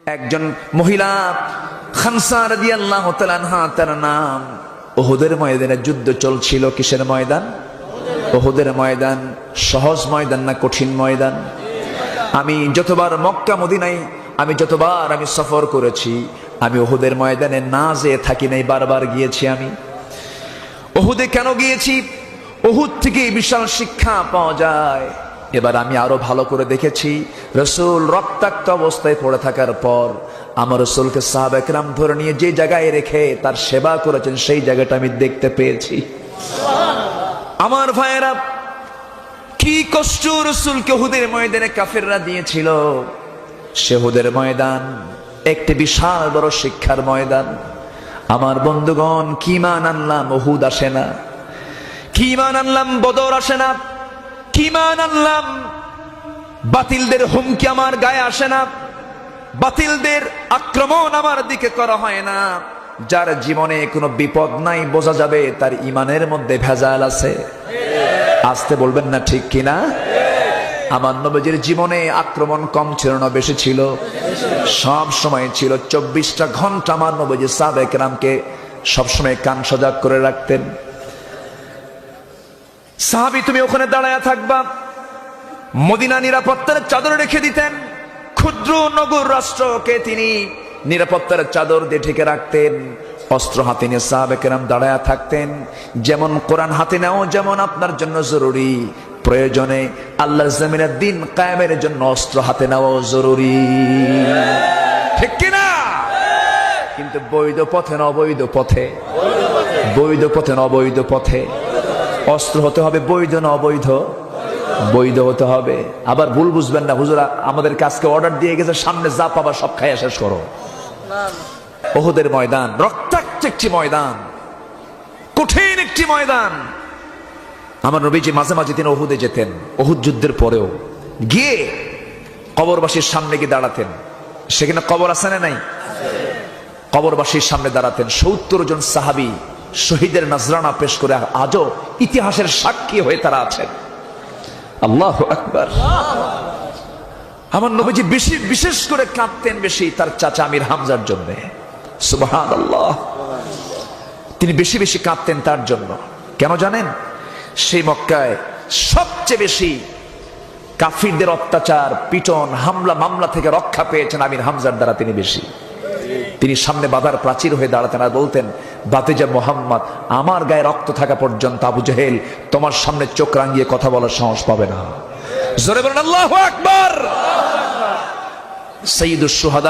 একজন মহিলা খানসা রাদিয়াল্লাহু তাআলা আনহা তার নাম। উহুদের ময়দানে যুদ্ধ চলছিল। কিসের ময়দান? উহুদের ময়দান। সহজ ময়দান না কঠিন ময়দান? আমি যতবার মক্কা মদিনায় যতবার সফর করেছি, আমি উহুদের ময়দানে না যেয়ে থাকি নাই, বারবার গিয়েছি। আমি উহুদে কেন গিয়েছি? উহুদ থেকে বিশাল শিক্ষা পাওয়া যায়। এবার আমি আরো ভালো করে দেখেছি, রাসূল রক্তাক্ত অবস্থায় পড়ে থাকার পর আমার রাসূলকে সাহাবায়ে কেরাম ধরে নিয়ে যে জায়গায় রেখে তার সেবা করেছেন, সেই জায়গাটা আমি দেখতে পেয়েছি। আমার ভাইয়েরা, কি কষ্ট রাসূলকে উহুদের ময়দানে কাফেররা দিয়েছিল। সে উহুদের ময়দান একটি বিশাল বড় শিক্ষার ময়দান। আমার বন্ধুগণ, কি মান আনলাম উহুদ আসে না, কি মান আনলাম বদর আসে না, কি মান আনলাম বাতিলদের হুমকি আমার গায়ে আসে না, বাতিলদের আক্রমণ আমার দিকে করা হয় না। যার জীবনে কোনো বিপদ নাই, বোঝা যাবে তার ইমানের মধ্যে ভেজাল আছে। আসতে বলবেন না ঠিক কিনা? আমার নবীজির জীবনে আক্রমণ কম ছিল না, বেশি ছিল? সব সময় ছিল। 24টা ঘন্টা আমার নবীজি সাহাবায়ে কেরামকে সবসময় কান সজাগ করে রাখতেন। সাহাবী, তুমি ওখানে দাঁড়ায়া থাকবা। মদিনা নিরাপত্তার চাদর রেখে দিতেন। ক্ষুদ্র নগর রাষ্ট্রকে তিনি নিরাপত্তার চাদর দিয়ে ঢেকে রাখতেন। অস্ত্র হাতে নিয়ে সাহাবায়ে কেরাম দাঁড়ায়া থাকতেন। যেমন কোরআন হাতে নেওয়া যেমন আপনার জন্য জরুরি, প্রয়োজনে আল্লাহর জমিনের দিন কায়েমের জন্য অস্ত্র হাতে নেওয়াও জরুরি, ঠিক কিনা? কিন্তু বৈধ পথে না অবৈধ পথে? বৈধ পথে না অবৈধ পথে? অস্ত্র হতে হবে বৈধ না অবৈধ? বৈধ হতে হবে। আবার ভুল বুঝবেন না, হুজুর আমাদের কাজকে অর্ডার দিয়ে গেছে, সামনে যা পাবা সব খাইয়া শেষ করো। উহুদের ময়দান রক্তাক্ত একটি ময়দান, কঠিন একটি ময়দান। আমার নবীজি মাঝে মাঝে তিনি উহুদে যেতেন। উহুদ যুদ্ধের পরেও গিয়ে কবরবাসীর সামনে গিয়ে দাঁড়াতেন। সেখানে কবর আছে না নাই? কবরবাসীর সামনে দাঁড়াতেন। 70 জন সাহাবী শহীদের নজরানা পেশ করে আজও ইতিহাসের সাক্ষী হয়ে তারা আছেন। আল্লাহু আকবার। আমার নবীজি বিশেষ করে কাঁদতেন বেশি তার চাচা আমির হামজার জন্য। সুবহানাল্লাহ। তিনি বেশি বেশি কাঁদতেন তার জন্য। কেন জানেন? সেই মক্কায় সবচেয়ে বেশি কাফিরদের অত্যাচার, পিটন, হামলা মামলা থেকে রক্ষা পেয়েছেন আমির হামজার দ্বারা। তিনি বেশি, তিনি সামনে বাধার প্রাচীর হয়ে দাঁড়াতেন আর বলতেন, ভাতিজা মুহাম্মদ, আমার গায়ে রক্ত থাকা পর্যন্ত আবু জেহেল তোমার সামনে চোখ রাঙিয়ে কথা বলার সাহস পাবে না। জোরে বলেন আল্লাহু আকবার। সাইয়্যিদুশ শুহাদা